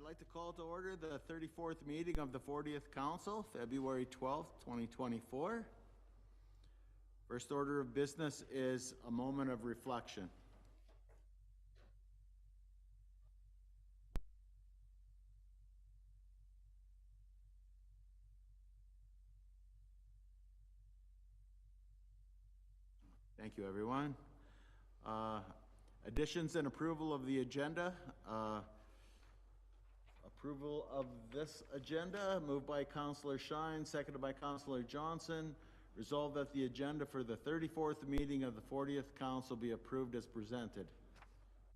like to call to order the 34th meeting of the 40th Council, February 12th, 2024. First order of business is a moment of reflection. Thank you, everyone. Additions and approval of the agenda. Approval of this agenda, moved by Councillor Shine, seconded by Councillor Johnson. Resolved that the agenda for the 34th meeting of the 40th Council be approved as presented.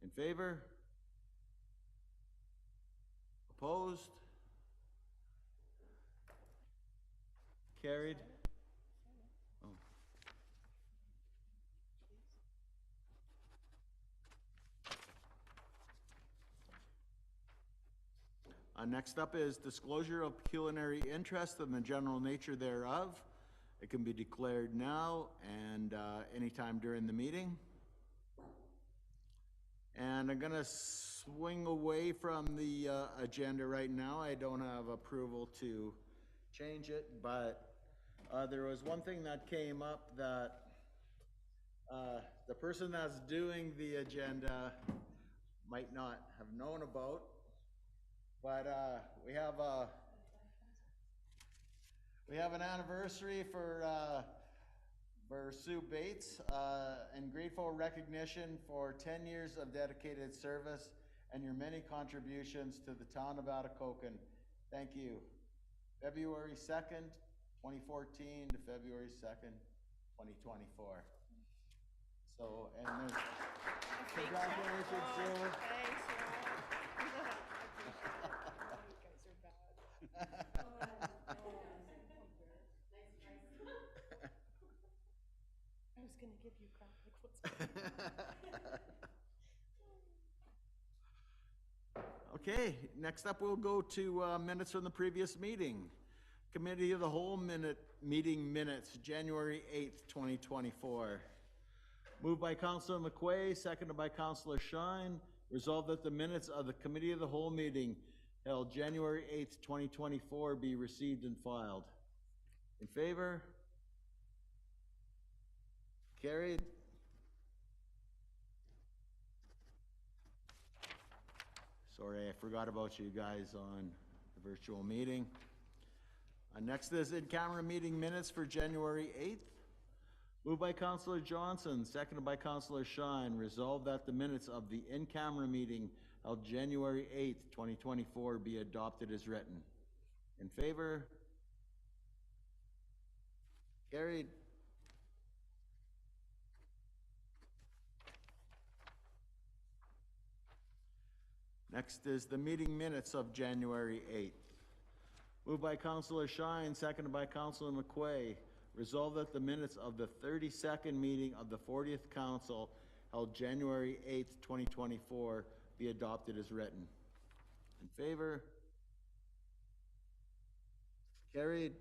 In favor? Opposed? Carried? Oh. Next up is disclosure of pecuniary interest and the general nature thereof. It can be declared now and anytime during the meeting. And I'm going to swing away from the agenda right now. I don't have approval to change it, but there was one thing that came up that the person that's doing the agenda might not have known about. But we have an anniversary for Sue Bates, and grateful recognition for 10 years of dedicated service and your many contributions to the town of Atikokan. Thank you. February 2nd, 2014 to February 2nd, 2024. So, and there's congratulations, Sue. Thanks, you guys are bad. I was going to give you crap. Like, what's Okay, next up we'll go to minutes from the previous meeting. Committee of the Whole meeting minutes, January 8th, 2024. Moved by Councillor McQuay, seconded by Councillor Shine. Resolved that the minutes of the Committee of the Whole meeting held January 8th, 2024 be received and filed. In favor? Carried. Sorry, I forgot about you guys on the virtual meeting. Next is in-camera meeting minutes for January 8th. Moved by Councillor Johnson, seconded by Councillor Shine. Resolved that the minutes of the in-camera meeting held January 8th, 2024 be adopted as written. In favor? Carried. Next is the meeting minutes of January 8th. Moved by Councillor Shine, seconded by Councillor McQuay. Resolved that the minutes of the 32nd meeting of the 40th Council held January 8th, 2024 be adopted as written. In favor? Carried.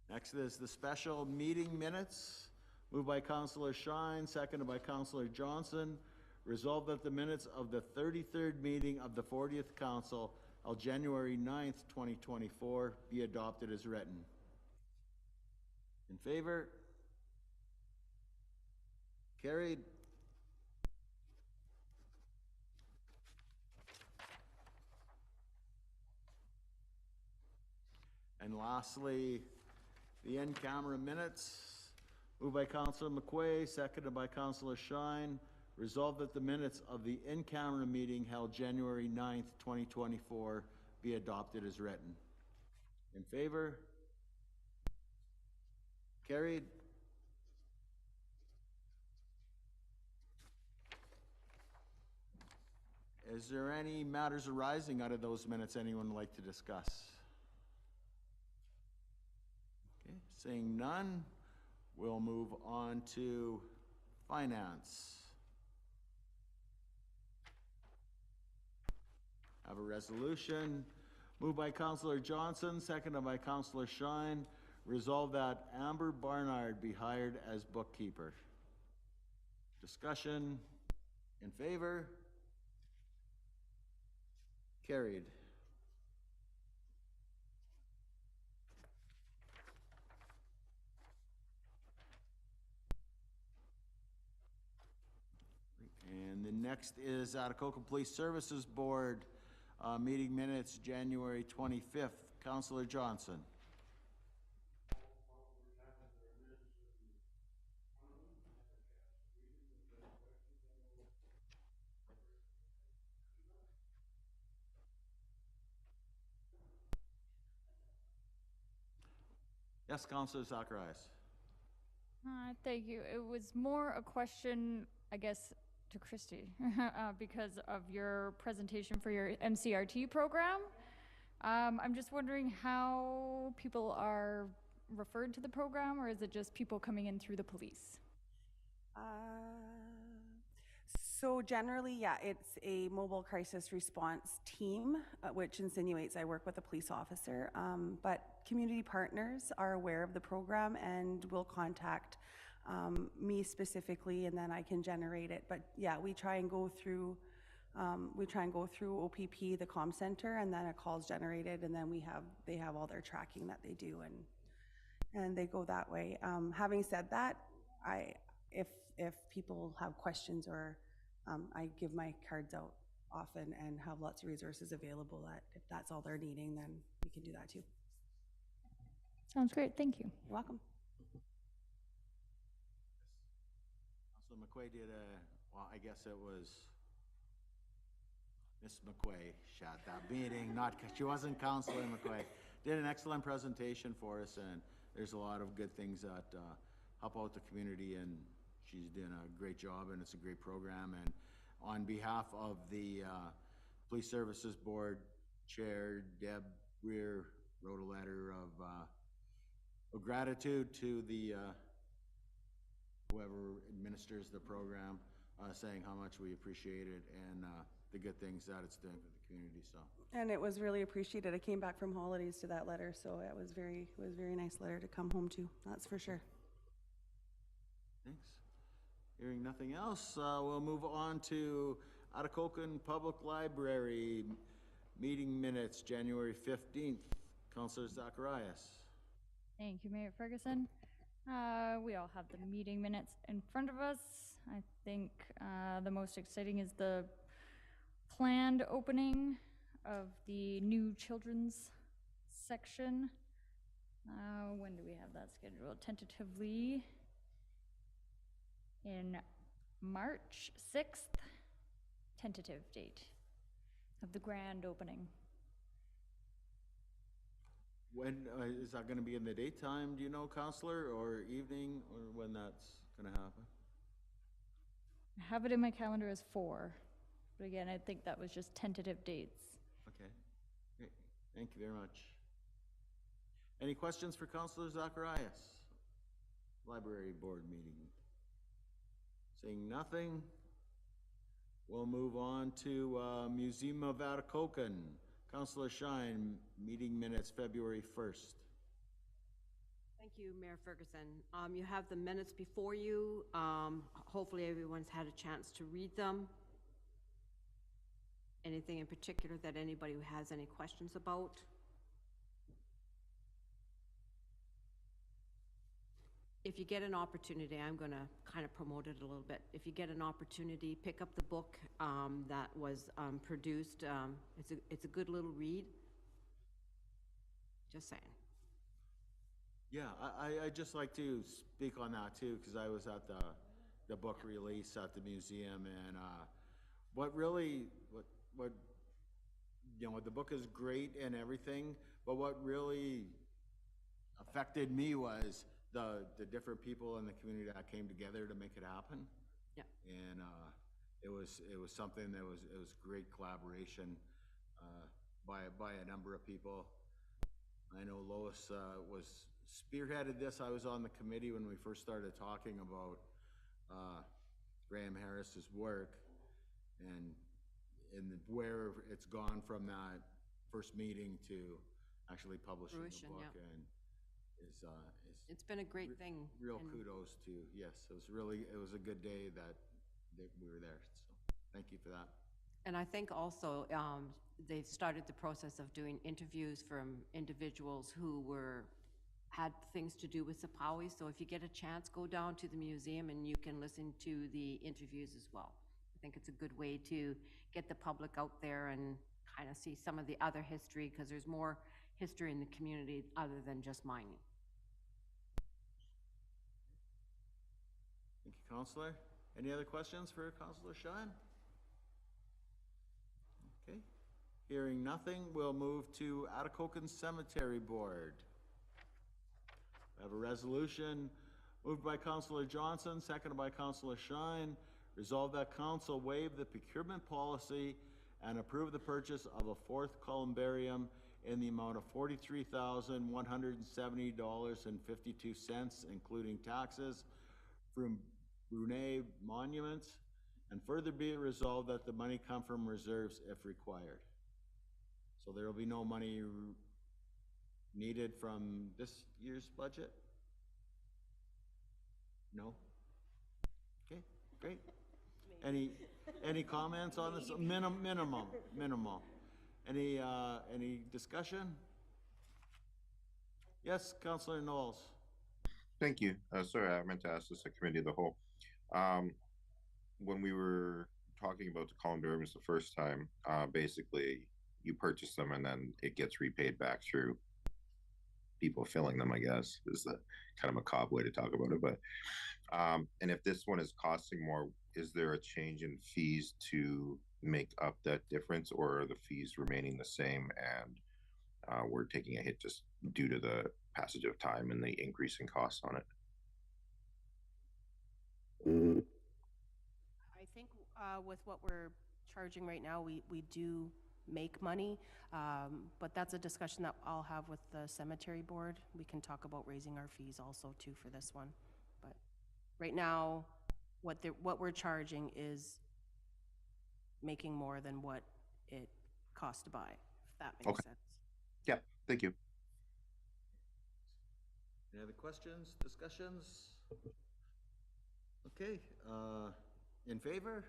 Next is the special meeting minutes. Moved by Councillor Shine, seconded by Councillor Johnson. Resolved that the minutes of the 33rd meeting of the 40th Council held January 9th, 2024 be adopted as written. In favor? Carried. And lastly, the in-camera minutes. Moved by Councillor McQuay, seconded by Councillor Shine. Resolved that the minutes of the in-camera meeting held January 9th, 2024 be adopted as written. In favor? Carried. Is there any matters arising out of those minutes anyone would like to discuss? Okay, seeing none, we'll move on to finance. Have a resolution moved by Councillor Johnson, seconded by Councillor Shine. Resolve that Amber Barnard be hired as bookkeeper. Discussion, in favor? Carried. And the next is Atikokan Police Services Board, meeting minutes, January 25th. Councillor Johnson. Yes, Councillor Zacharias. Thank you. It was more a question, I guess, to Christy, because of your presentation for your MCRT program. I'm just wondering how people are referred to the program, or is it just people coming in through the police? So generally, yeah, it's a mobile crisis response team, which insinuates I work with a police officer. But community partners are aware of the program and will contact me specifically, and then I can generate it. But yeah, we try and go through OPP, the comm center, and then a call's generated, and then they have all their tracking that they do, and they go that way. Having said that, if people have questions, or I give my cards out often and have lots of resources available, that if that's all they're needing, then we can do that too. Sounds great. Thank you. You're welcome. Councillor McQuay did well, I guess it was Miss McQuay shot that meeting, she wasn't Councillor McQuay. Did an excellent presentation for us, and there's a lot of good things that help out the community, and she's doing a great job, and it's a great program. And on behalf of the Police Services Board Chair, Deb Greer, wrote a letter of gratitude to the whoever administers the program, saying how much we appreciate it and the good things that it's doing for the community. So. And it was really appreciated. I came back from holidays to that letter, so it was very nice letter to come home to. That's for sure. Thanks. Hearing nothing else, we'll move on to Atikokan Public Library meeting minutes, January 15th. Councillor Zacharias. Thank you, Mayor Ferguson. We all have the meeting minutes in front of us. I think the most exciting is the planned opening of the new children's section. When do we have that scheduled? Tentatively in March 6th, tentative date of the grand opening. When is that going to be, in the daytime, do you know, Councillor, or evening, or when that's going to happen? I have it in my calendar as 4, but again, I think that was just tentative dates. Okay, great. Thank you very much. Any questions for Councillor Zacharias? Library Board meeting. Seeing nothing, we'll move on to Museum of Atikokan. Councillor Shine, meeting minutes February 1st. Thank you, Mayor Ferguson. You have the minutes before you. Hopefully everyone's had a chance to read them. Anything in particular that anybody has any questions about? If you get an opportunity, I'm going to kind of promote it a little bit. If you get an opportunity, pick up the book that was produced. It's a good little read. Just saying. Yeah, I'd just like to speak on that too, because I was at the book release at the museum, and what you know, the book is great and everything, but what really affected me was the different people in the community that came together to make it happen. Yeah. And it was something that was great collaboration by a number of people. I know Lois was spearheaded this. I was on the committee when we first started talking about Graham Harris's work, and where it's gone from that first meeting to actually publishing the book. Yeah. And is It's been a great thing. real and- kudos to, yes, it was a good day that we were there, so thank you for that. And I think also, they've started the process of doing interviews from individuals who had things to do with Sapawi. So if you get a chance, go down to the museum and you can listen to the interviews as well. I think it's a good way to get the public out there and kind of see some of the other history, because there's more history in the community other than just mining. Thank you, Counselor. Any other questions for Counselor Shine? Okay, hearing nothing, we'll move to Atikokan Cemetery Board. I have a resolution moved by Counselor Johnson, seconded by Counselor Shine. Resolve that council waive the procurement policy and approve the purchase of a fourth columbarium in the amount of $43,170.52, including taxes, from Brunei Monuments, and further be it resolved that the money come from reserves if required. So there will be no money needed from this year's budget? No? Okay, great. Any comments on this? Minimal. Any discussion? Yes, Councillor Knowles. Thank you. Sorry, I meant to ask this at committee of the whole. When we were talking about the columbariums the first time, basically you purchase them and then it gets repaid back through people filling them, I guess, is the kind of macabre way to talk about it. But and if this one is costing more, is there a change in fees to make up that difference, or are the fees remaining the same and we're taking a hit just due to the passage of time and the increase in costs on it? I think with what we're charging right now, we do make money, but that's a discussion that I'll have with the cemetery board. We can talk about raising our fees also too for this one. But right now, what we're charging is making more than what it costs to buy, if that makes Okay. sense. Yeah, thank you. Any other questions, discussions? Okay, in favor?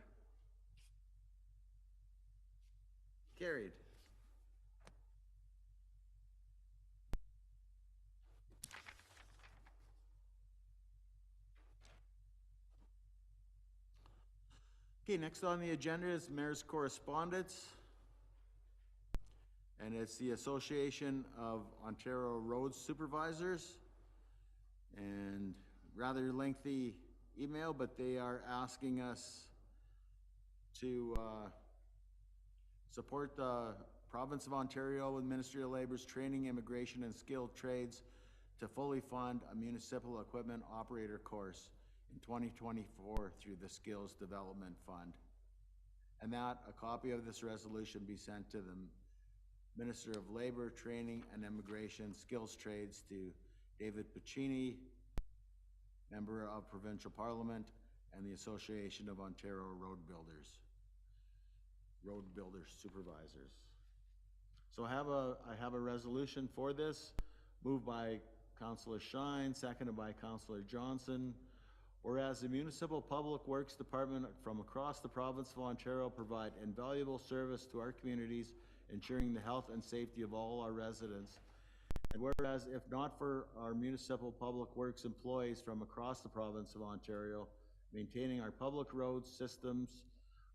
Carried. Okay, next on the agenda is Mayor's Correspondence. And it's the Association of Ontario Road Supervisors. And rather lengthy email, but they are asking us to support the Province of Ontario with Ministry of Labor's Training, Immigration and Skilled Trades to fully fund a municipal equipment operator course in 2024 through the Skills Development Fund. And that a copy of this resolution be sent to the Minister of Labor, Training and Immigration Skills Trades, to David Piccini, Member of Provincial Parliament, and the Association of Ontario Road Builders Supervisors. So I have a resolution for this, moved by Councillor Shine, seconded by Councillor Johnson. Whereas the Municipal Public Works Department from across the province of Ontario provide invaluable service to our communities, ensuring the health and safety of all our residents. And whereas if not for our municipal public works employees from across the province of Ontario maintaining our public roads systems,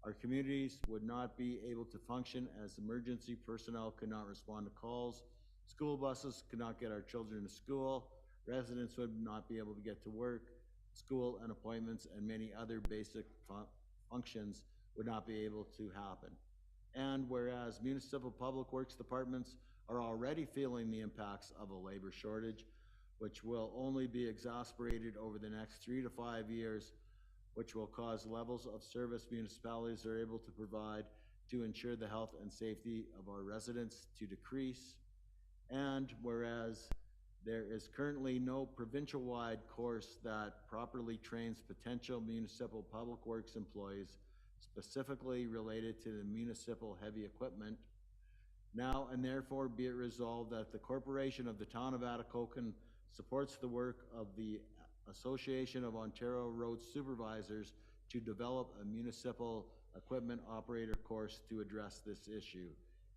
our communities would not be able to function, as emergency personnel could not respond to calls, school buses could not get our children to school, residents would not be able to get to work, school and appointments and many other basic functions would not be able to happen. And whereas municipal public works departments are already feeling the impacts of a labor shortage, which will only be exacerbated over the next 3 to 5 years, which will cause levels of service municipalities are able to provide to ensure the health and safety of our residents to decrease. And whereas there is currently no provincial-wide course that properly trains potential municipal public works employees specifically related to the municipal heavy equipment, now and therefore be it resolved that the Corporation of the Town of Atikokan supports the work of the Association of Ontario Road Supervisors to develop a municipal equipment operator course to address this issue.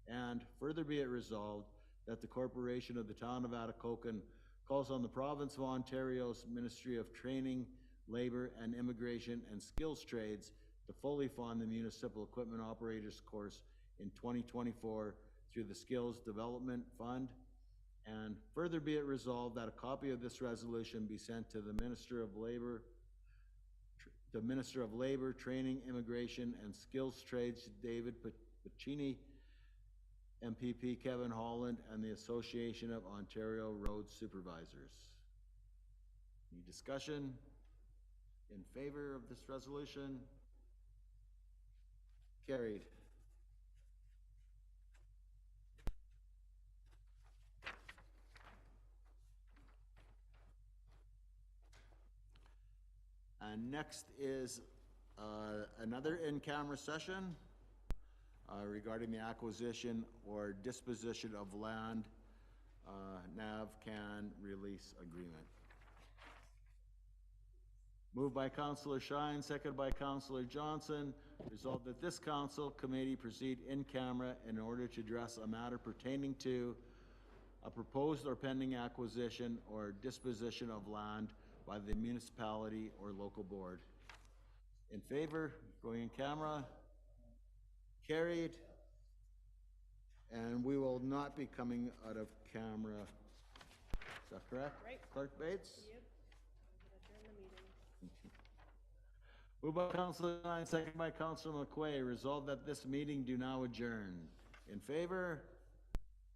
And further be it resolved that the Corporation of the Town of Atikokan calls on the Province of Ontario's Ministry of Training, Labor and Immigration and Skills Trades to fully fund the municipal equipment operators course in 2024 through the Skills Development Fund. And further be it resolved that a copy of this resolution be sent to the Minister of Labor, Training, Immigration and Skills Trades, David Pacini, MPP Kevin Holland, and the Association of Ontario Road Supervisors. Any discussion in favor of this resolution? Carried. And next is another in-camera session regarding the acquisition or disposition of land, NAV-CAN release agreement. Moved by Councillor Shine, seconded by Councillor Johnson. Resolved that this council committee proceed in camera in order to address a matter pertaining to a proposed or pending acquisition or disposition of land by the municipality or local board. In favor, going in camera? Carried. And we will not be coming out of camera. Is that correct? Right. Clerk Bates? Yep. Moved by Councillor Nine, second by Councillor McQuay. Resolved that this meeting do now adjourn. In favor?